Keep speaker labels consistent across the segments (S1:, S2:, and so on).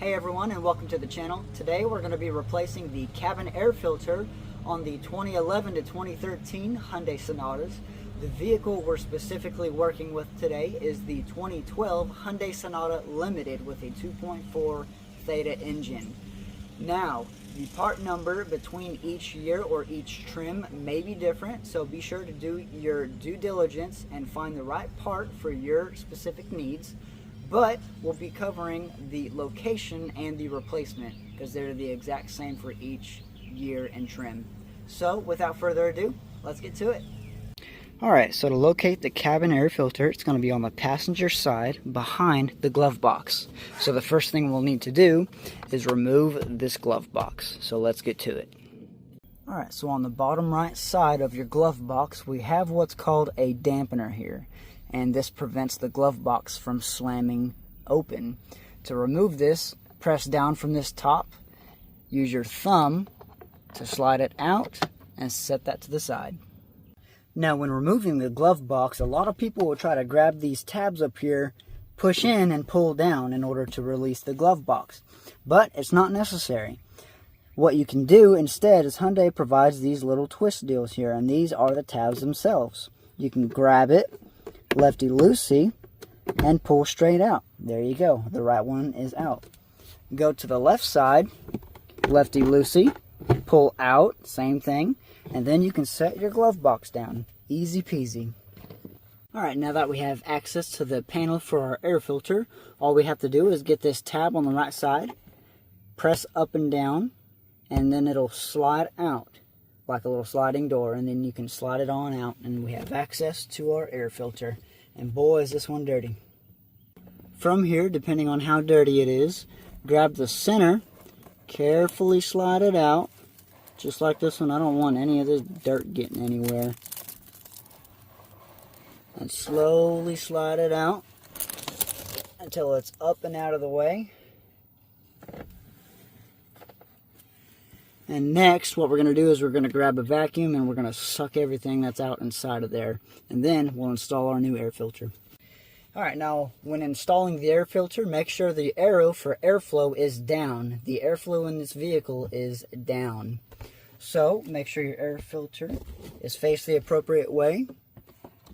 S1: Hey everyone, and welcome to the channel. Today we're going to be replacing the cabin air filter on the 2011 to 2013 Hyundai Sonatas. The vehicle we're specifically working with today is the 2012 Hyundai Sonata Limited with a 2.4 Theta engine. Now, the part number between each year or each trim may be different, so be sure to do your due diligence and find the right part for your specific needs. But we'll be covering the location and the replacement because they're the exact same for each year and trim. So without further ado, let's get to it. Alright, so to locate the cabin air filter, it's going to be on the passenger side behind the glove box. So the first thing we'll need to do is remove this glove box. So let's get to it. Alright, so on the bottom right side of your glove box, we have what's called a dampener here. And this prevents the glove box from slamming open. To remove this, press down from this top, use your thumb to slide it out, and set that to the side. Now when removing the glove box, a lot of people will try to grab these tabs up here, push in and pull down in order to release the glove box. But it's not necessary. What you can do instead is Hyundai provides these little twist deals here, and these are the tabs themselves. You can grab it lefty-loosey and pull straight out. There you go. The right one is out. Go to the left side, lefty-loosey, pull out, same thing, and then you can set your glove box down. Easy peasy. Alright, now that we have access to the panel for our air filter, all we have to do is get this tab on the right side, press up and down, and then it'll slide out like a little sliding door, and then you can slide it on out and we have access to our air filter. And boy, is this one dirty. From here, depending on how dirty it is, grab the center, carefully slide it out just like this one. I don't want any of this dirt getting anywhere. And slowly slide it out until it's up and out of the way. And next, what we're going to do is we're going to grab a vacuum and we're going to suck everything that's out inside of there. And then we'll install our new air filter. Alright, now when installing the air filter, make sure the arrow for airflow is down. The airflow in this vehicle is down. So, make sure your air filter is faced the appropriate way.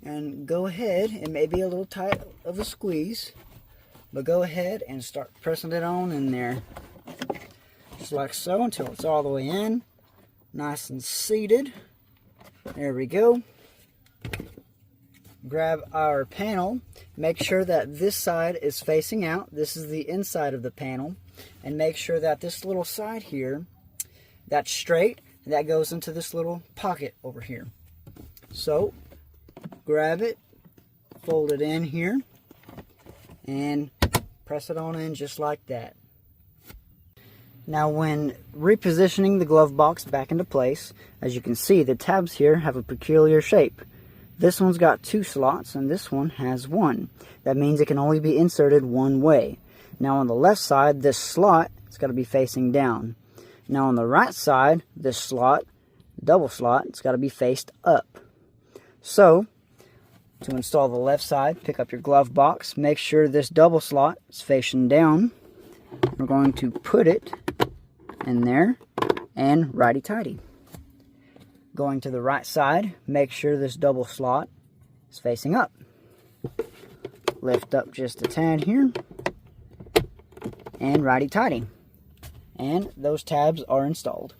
S1: And go ahead, it may be a little tight of a squeeze, but go ahead and start pressing it on in there. Just like so, until it's all the way in, nice and seated. There we go. Grab our panel, make sure that this side is facing out. This is the inside of the panel, and make sure that this little side here, that's straight, and that goes into this little pocket over here. So grab it, fold it in here, and press it on in just like that. Now when repositioning the glove box back into place, as you can see, the tabs here have a peculiar shape. This one's got 2 slots and this one has 1. That means it can only be inserted one way. Now on the left side, this slot is got to be facing down. Now on the right side, this slot, double slot, it's got to be faced up. So to install the left side, pick up your glove box, make sure this double slot is facing down. We're going to put it in there and righty-tighty. Going to the right side, make sure this double slot is facing up. Lift up just a tad here and righty-tighty. And those tabs are installed.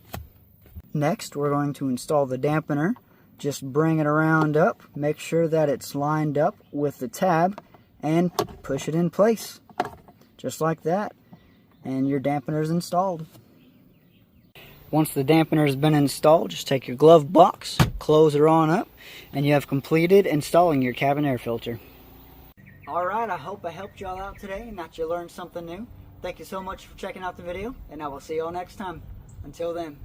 S1: Next, we're going to install the dampener. Just bring it around up, make sure that it's lined up with the tab, and push it in place. Just like that. And your dampener is installed. Once the dampener has been installed, just take your glove box, close it on up, and you have completed installing your cabin air filter. Alright, I hope I helped y'all out today and that you learned something new. Thank you so much for checking out the video, and I will see y'all next time. Until then.